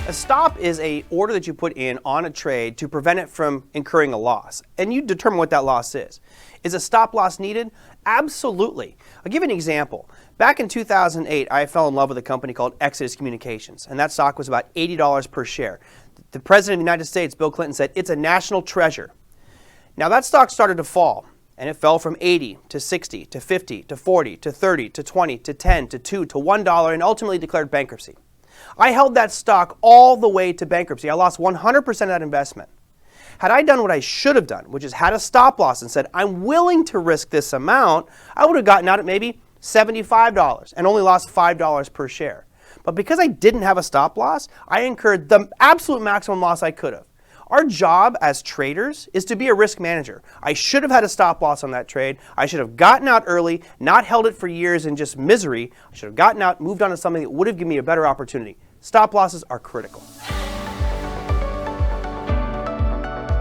A stop is an order that you put in on a trade to prevent it from incurring a loss, and you determine what that loss is. Is a stop loss needed? Absolutely. I'll give you an example. Back in 2008, I fell in love with a company called Exodus Communications, and that stock was about $80 per share. The President of the United States, Bill Clinton, said it's a national treasure. Now that stock started to fall, and it fell from 80 to 60 to 50 to 40 to 30 to 20 to 10 to 2 to $1 and ultimately declared bankruptcy. I held that stock all the way to bankruptcy. I lost 100% of that investment. Had I done what I should have done, which is had a stop loss and said, I'm willing to risk this amount, I would have gotten out at maybe $75 and only lost $5 per share. But because I didn't have a stop loss, I incurred the absolute maximum loss I could have. Our job as traders is to be a risk manager. I should have had a stop loss on that trade. I should have gotten out early, not held it for years in just misery. I should have gotten out, moved on to something that would have given me a better opportunity. Stop losses are critical.